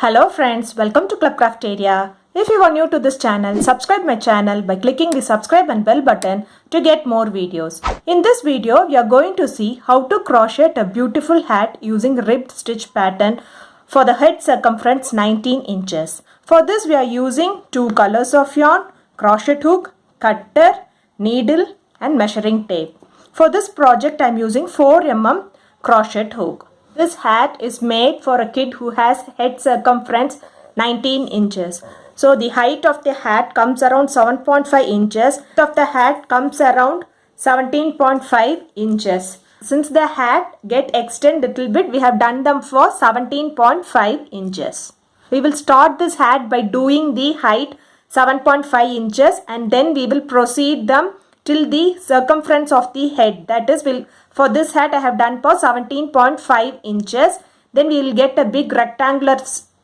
Hello friends, welcome to Club Crafteria. If you are new to this channel, subscribe my channel by clicking the subscribe and bell button to get more videos. In this video, we are going to see how to crochet a beautiful hat using ribbed stitch pattern for the head circumference 19 inches. For this, we are using two colors of yarn, crochet hook, cutter, needle and measuring tape. For this project, I am using 4 mm crochet hook. This hat is made for a kid who has head circumference 19 inches. So the height of the hat comes around 7.5 inches. The height of the hat comes around 17.5 inches. Since the hat get extend little bit, we have done them for 17.5 inches. We will start this hat by doing the height 7.5 inches and then we will proceed them till the circumference of the head. That is, for this hat I have done for 17.5 inches. Then we will get a big rectangular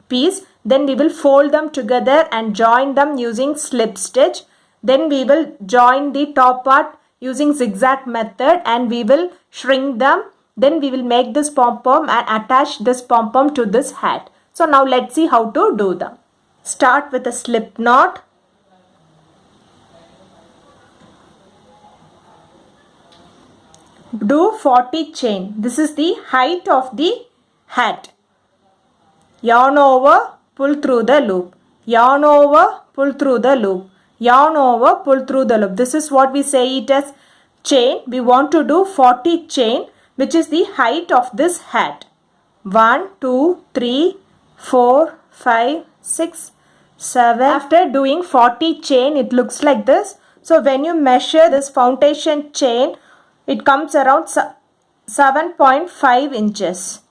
piece. Then we will fold them together and join them using slip stitch. Then we will join the top part using zigzag method and we will shrink them. Then we will make this pom-pom and attach this pom-pom to this hat. So now let's see how to do them. Start with a slip knot. Do 40 chain. This is the height of the hat. Yarn over, pull through the loop. Yarn over, pull through the loop. Yarn over, pull through the loop. This is what we say it as chain. We want to do 40 chain, which is the height of this hat. 1, 2, 3, 4, 5, 6, 7. After doing 40 chain, it looks like this. So when you measure this foundation chain, it comes around 7.5 inches.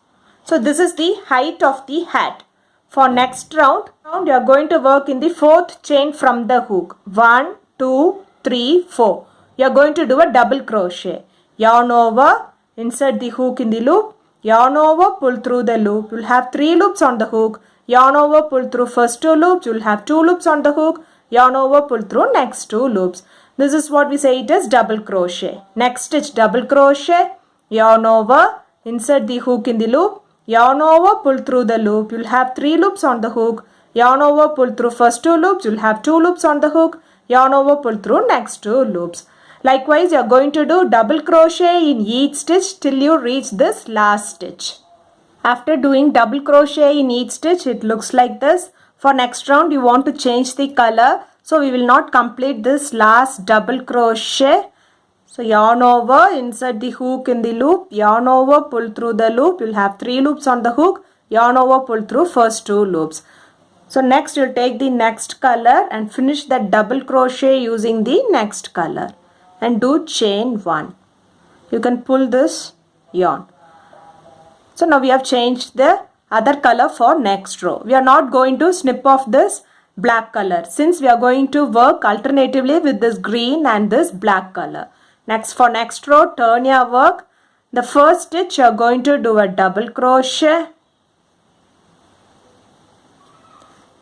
So this is the height of the hat. For next round you are going to work in the 4th chain from the hook. 1, 2, 3, 4. You are going to do a double crochet. Yarn over, insert the hook in the loop. Yarn over, pull through the loop. You will have 3 loops on the hook. Yarn over, pull through first 2 loops. You will have 2 loops on the hook. Yarn over, pull through next 2 loops. This is what we say it is double crochet. Next stitch double crochet, yarn over, insert the hook in the loop, yarn over, pull through the loop. You will have 3 loops on the hook. Yarn over, pull through first 2 loops. You will have 2 loops on the hook. Yarn over, pull through next 2 loops. Likewise, you are going to do double crochet in each stitch till you reach this last stitch. After doing double crochet in each stitch, it looks like this. For next round, you want to change the color. So we will not complete this last double crochet. So yarn over, insert the hook in the loop, yarn over, pull through the loop. You will have 3 loops on the hook. Yarn over, pull through first 2 loops. So next you will take the next color and finish that double crochet using the next color. And do chain 1. You can pull this yarn. So now we have changed the other color for next row. We are not going to snip off this black color since we are going to work alternatively with this green and this black color. Next, for next row, turn your work. The first stitch you are going to do a double crochet.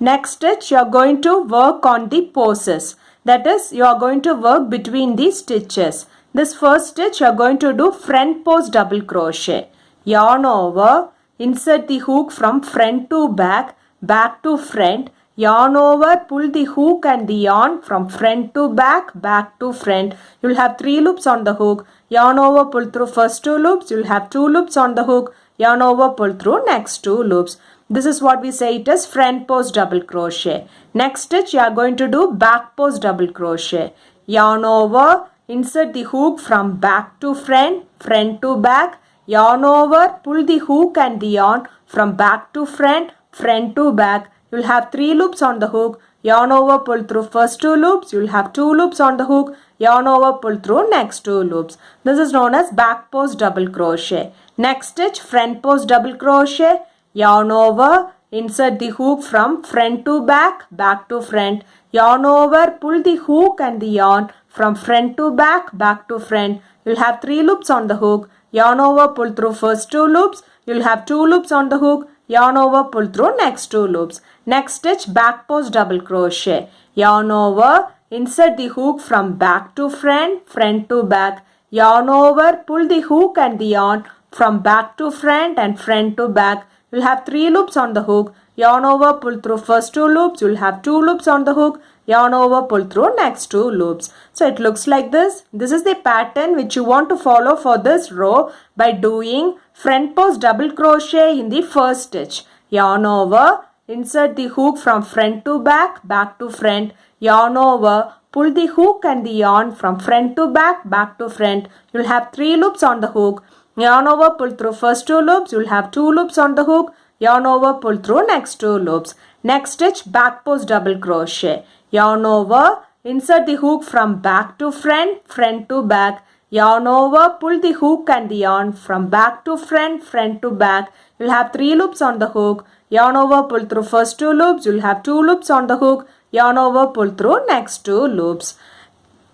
Next stitch you are going to work on the poses. That is, you are going to work between the stitches. This first stitch you are going to do front pose double crochet. Yarn over, insert the hook from front to back, back to front. Yarn over, pull the hook and the yarn from front to back, back to front. You will have 3 loops on the hook. Yarn over, pull through first 2 loops. You will have 2 loops on the hook. Yarn over, pull through next 2 loops. This is what we say it is front pose double crochet. Next stitch you are going to do back pose double crochet. Yarn over, insert the hook from back to front, front to back. Yarn over, pull the hook and the yarn from back to front, front to back. You will have 3 loops on the hook. Yarn over, pull through first 2 loops. You will have 2 loops on the hook. Yarn over, pull through next 2 loops. This is known as back pose double crochet. Next stitch front pose double crochet. Yarn over, insert the hook from front to back, back to front. Yarn over, pull the hook and the yarn from front to back, back to front. You will have 3 loops on the hook. Yarn over, pull through first 2 loops. You will have 2 loops on the hook. Yarn over, pull through next 2 loops. Next stitch back pose double crochet. Yarn over, insert the hook from back to front, front to back. Yarn over, pull the hook and the yarn from back to front and front to back. You will have 3 loops on the hook. yarn over, pull through first 2 loops, you'll have 2 loops on the hook, yarn over, pull through next 2 loops. So it looks like this. This is the pattern which you want to follow for this row by doing front post double crochet in the first stitch. Yarn over, insert the hook from front to back, back to front, yarn over, pull the hook and the yarn from front to back, back to front. You'll have 3 loops on the hook. Yarn over, pull through first 2 loops, you'll have 2 loops on the hook. Yarn over, pull through next 2 loops. Next stitch, back post double crochet. Yarn over, insert the hook from back to front, front to back. Yarn over, pull the hook and the yarn from back to front, front to back. You'll have 3 loops on the hook. Yarn over, pull through first 2 loops, you'll have 2 loops on the hook. Yarn over, pull through next 2 loops.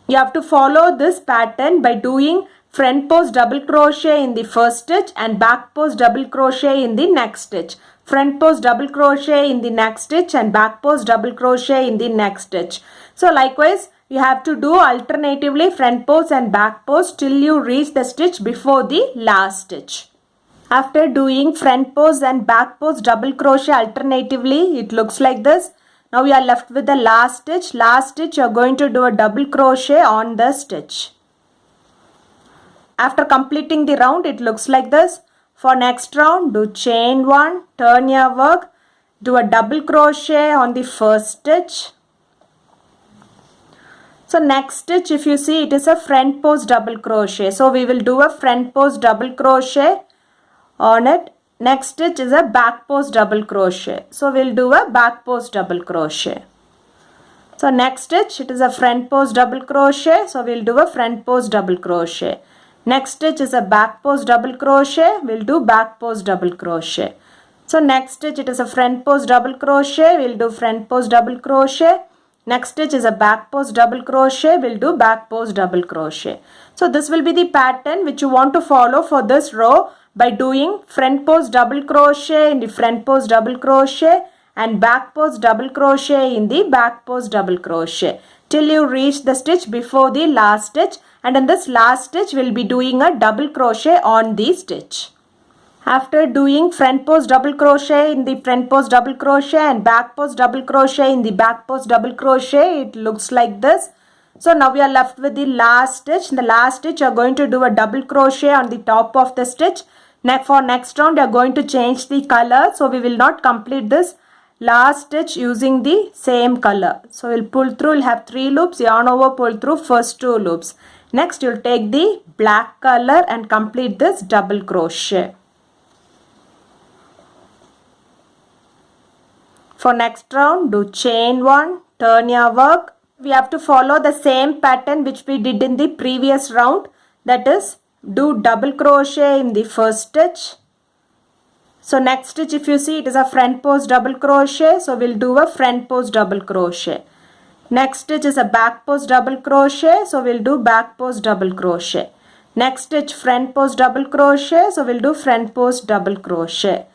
You have to follow this pattern by doing front post double crochet in the first stitch and back post double crochet in the next stitch. Front post double crochet in the next stitch and back post double crochet in the next stitch. So likewise, you have to do alternatively front post and back post till you reach the stitch before the last stitch. After doing front post and back post double crochet alternatively, it looks like this. Now we are left with the last stitch. Last stitch, you are going to do a double crochet on the stitch. After completing the round, it looks like this. For next round, do chain 1, turn your work, do a double crochet on the first stitch. So next stitch, if you see, it is a front post double crochet. So we will do a front post double crochet on it. Next stitch is a back post double crochet. So we'll do a back post double crochet. So next stitch, it is a front post double crochet. So we'll do a front post double crochet. Next stitch is a back post double crochet. We'll do back post double crochet. So next stitch, it is a front post double crochet. We'll do front post double crochet. Next stitch is a back post double crochet. We'll do back post double crochet. So this will be the pattern which you want to follow for this row by doing front post double crochet in the front post double crochet and back post double crochet in the back post double crochet till you reach the stitch before the last stitch, and in this last stitch we'll be doing a double crochet on the stitch. After doing front post double crochet in the front post double crochet and back post double crochet in the back post double crochet, it looks like this. So now we are left with the last stitch. In the last stitch, you are going to do a double crochet on the top of the stitch. Now for next round, you are going to change the color. So we will not complete this last stitch using the same color. So we'll pull through, we'll have 3 loops, yarn over, pull through first 2 loops. Next, you'll take the black color and complete this double crochet. For next round, do chain 1, turn your work. We have to follow the same pattern which we did in the previous round. That is, do double crochet in the first stitch. So next stitch, if you see, it is a front post double crochet. So we'll do a front post double crochet. Next stitch is a back post double crochet. So we'll do back post double crochet. Next stitch, front post double crochet. So we'll do front post double crochet.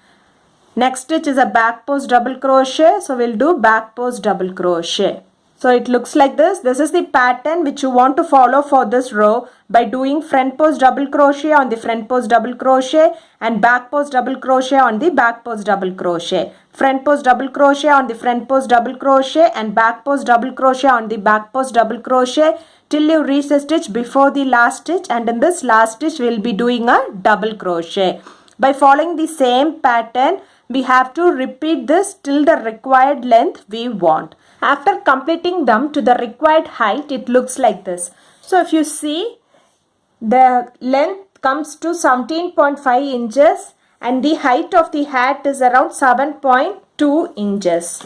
Next stitch is a back post double crochet. So we'll do back post double crochet. So it looks like this. This is the pattern which you want to follow for this row by doing front post double crochet on the front post double crochet and back post double crochet on the back post double crochet. Front post double crochet on the front post double crochet and back post double crochet on the back post double crochet till you reach the stitch before the last stitch, and in this last stitch we will be doing a double crochet. By following the same pattern, we have to repeat this till the required length we want. After completing them to the required height, it looks like this. So if you see, the length comes to 17.5 inches and the height of the hat is around 7.2 inches.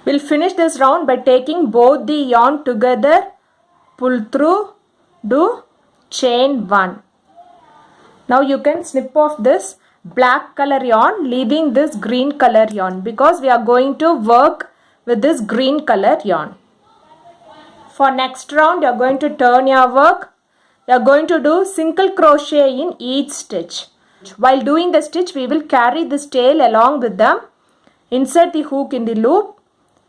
We'll finish this round by taking both the yarn together, pull through, do chain 1. Now you can snip off this black color yarn, leaving this green color yarn, because we are going to work with this green color yarn. For next round, you are going to turn your work. You are going to do single crochet in each stitch. While doing the stitch, we will carry this tail along with them. Insert the hook in the loop,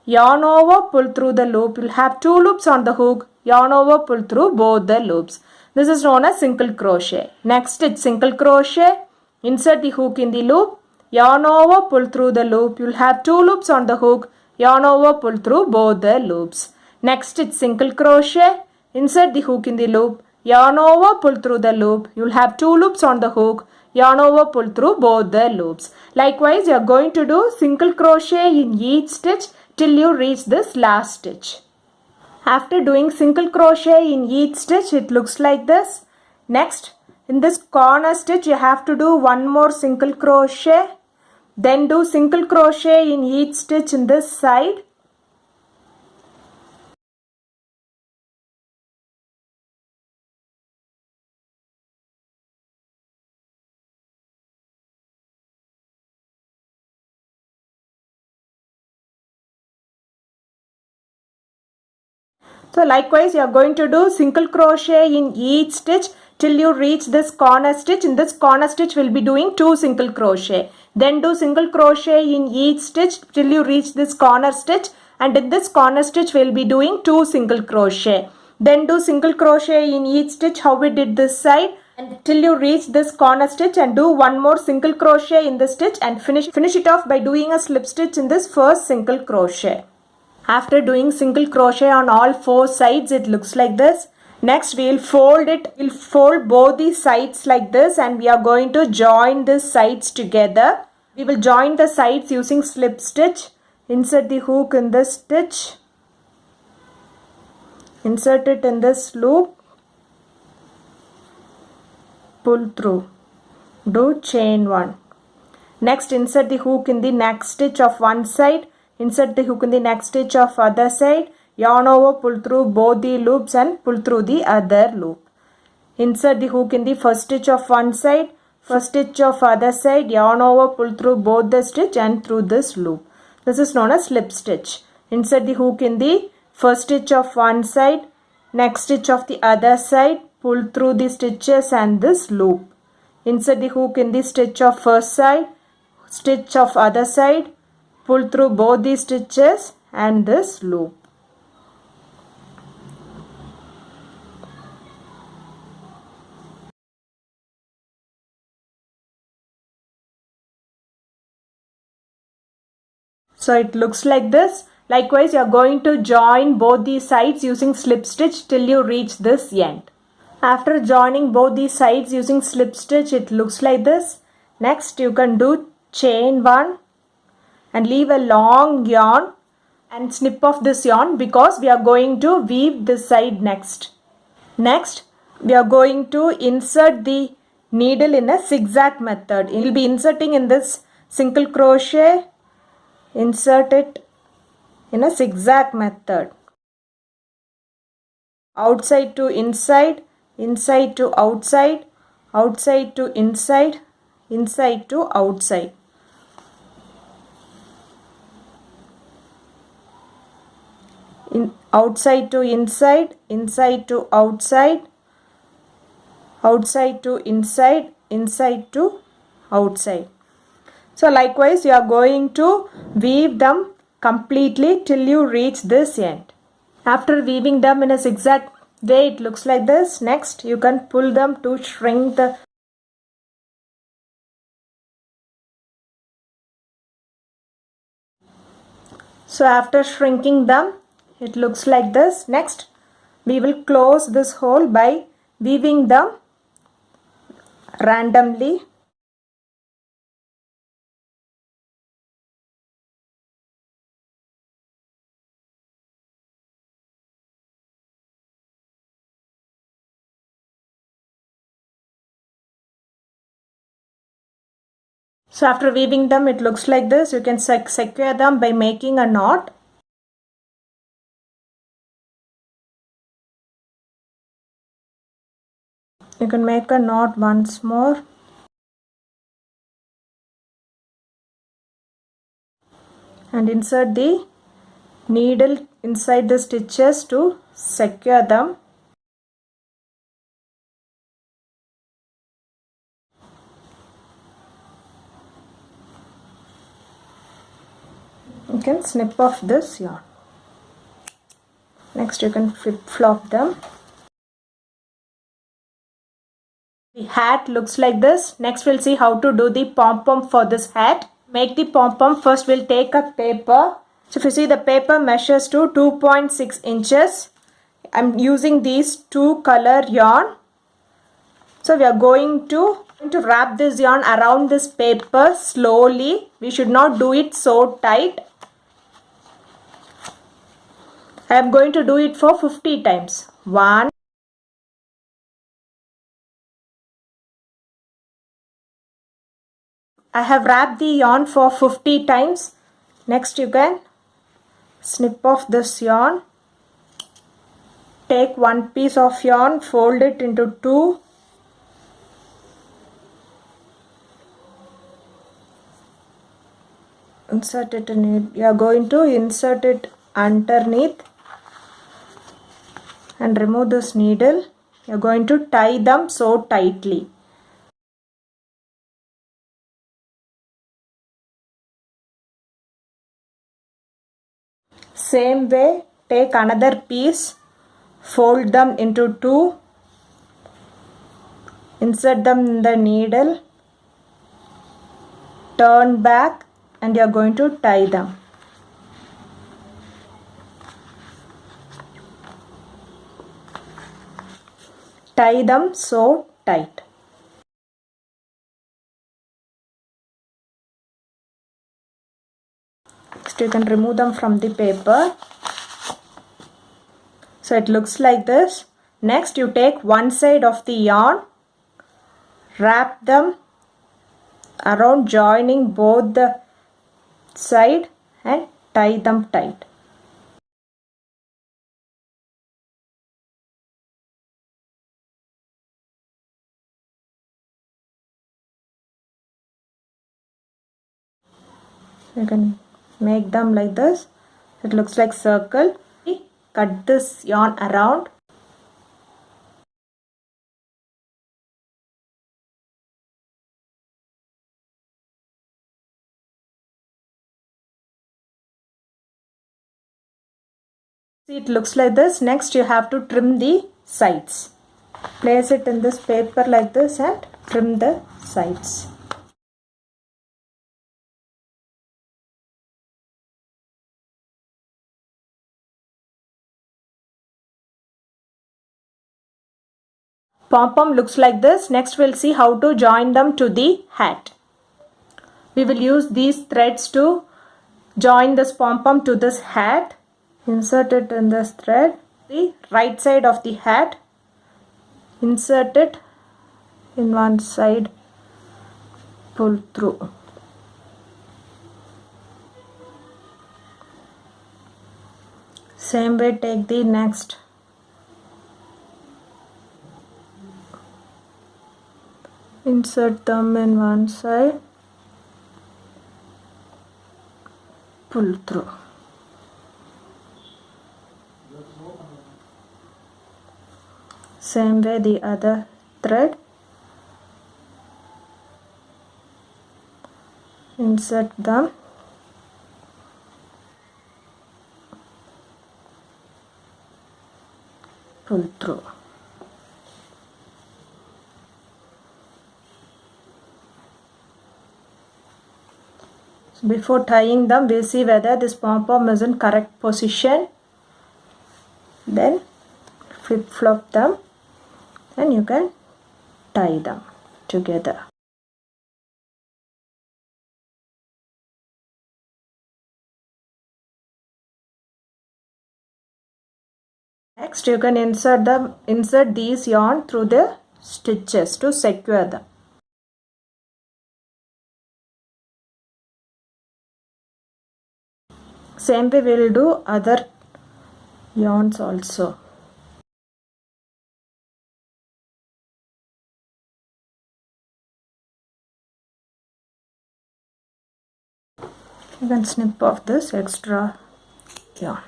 yarn over, pull through the loop. You will have 2 loops on the hook, yarn over, pull through both the loops. This is known as single crochet. Next stitch, single crochet, insert the hook in the loop, yarn over, pull through the loop. You'll have 2 loops on the hook, yarn over, pull through both the loops. Next it's single crochet, insert the hook in the loop, yarn over, pull through the loop. You'll have 2 loops on the hook, yarn over, pull through both the loops. Likewise, you are going to do single crochet in each stitch till you reach this last stitch. After doing single crochet in each stitch, it looks like this. Next, in this corner stitch, you have to do one more single crochet. Then do single crochet in each stitch in this side. So likewise, you are going to do single crochet in each stitch till you reach this corner stitch. In this corner stitch, we'll be doing 2 single crochet. Then do single crochet in each stitch till you reach this corner stitch. And in this corner stitch, we'll be doing 2 single crochet. Then do single crochet in each stitch how we did this side. And till you reach this corner stitch and do one more single crochet in the stitch and finish it off by doing a slip stitch in this first single crochet. After doing single crochet on all 4 sides, it looks like this. Next, we will fold it. We'll fold both the sides like this and we are going to join the sides together. We will join the sides using slip stitch. Insert the hook in this stitch. Insert it in this loop. Pull through. Do chain 1. Next, insert the hook in the next stitch of one side. Insert the hook in the next stitch of other side, yarn over, pull through both the loops and pull through the other loop. Insert the hook in the first stitch of one side, first stitch of other side, yarn over, pull through both the stitch and through this loop. This is known as slip stitch. Insert the hook in the first stitch of one side, next stitch of the other side, pull through the stitches and this loop. Insert the hook in the stitch of first side, stitch of other side, pull through both these stitches and this loop. So it looks like this. Likewise, you are going to join both these sides using slip stitch till you reach this end. After joining both these sides using slip stitch, it looks like this. Next, you can do chain 1. And leave a long yarn and snip off this yarn because we are going to weave this side next. Next, we are going to insert the needle in a zigzag method. You will be inserting in this single crochet. Insert it in a zigzag method. Outside to inside, inside to outside, outside to inside, inside to outside. Outside to inside, inside to outside, outside to inside, inside to outside. So likewise, you are going to weave them completely till you reach this end. After weaving them in a zigzag way, it looks like this. Next, you can pull them to shrink the So after shrinking them, it looks like this. Next, we will close this hole by weaving them randomly. So after weaving them, it looks like this. You can secure them by making a knot. You can make a knot once more. And insert the needle inside the stitches to secure them. You can snip off this yarn. Next, you can flip-flop them. The hat looks like this. Next we'll see how to do the pom-pom for this hat. Make the pom-pom. First we'll take a paper. So if you see, the paper measures to 2.6 inches. I'm using these two color yarn. So we are going to wrap this yarn around this paper slowly. We should not do it so tight. I am going to do it for 50 times. 1, I have wrapped the yarn for 50 times. Next you can snip off this yarn. Take one piece of yarn, fold it into two. Insert it in it. You are going to insert it underneath and remove this needle. You are going to tie them so tightly. Same way, take another piece, fold them into two, insert them in the needle, turn back, and you are going to tie them. Tie them so tight. Next you can remove them from the paper. So it looks like this. Next you take one side of the yarn, wrap them around, joining both the side, and tie them tight. You can make them like this. It looks like circle. Cut this yarn around. See, it looks like this. Next you have to trim the sides. Place it in this paper like this and trim the sides. Pom-pom looks like this. Next we'll see how to join them to the hat. We will use these threads to join this pom-pom to this hat. Insert it in this thread. The right side of the hat. Insert it in one side. Pull through. Same way, take the next. Insert them in one side, pull through. Same way the other thread. Insert them, pull through. Before tying them, we'll see whether this pom-pom is in correct position. Then flip-flop them and you can tie them together. Next you can insert these yarn through the stitches to secure them. Same way we will do other yarns also. You can snip off this extra yarn.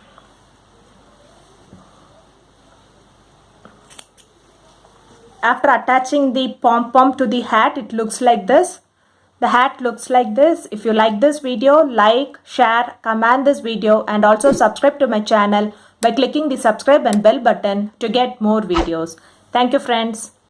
After attaching the pom-pom to the hat, it looks like this. The hat looks like this. If you like this video, like, share, comment this video and also subscribe to my channel by clicking the subscribe and bell button to get more videos. Thank you friends.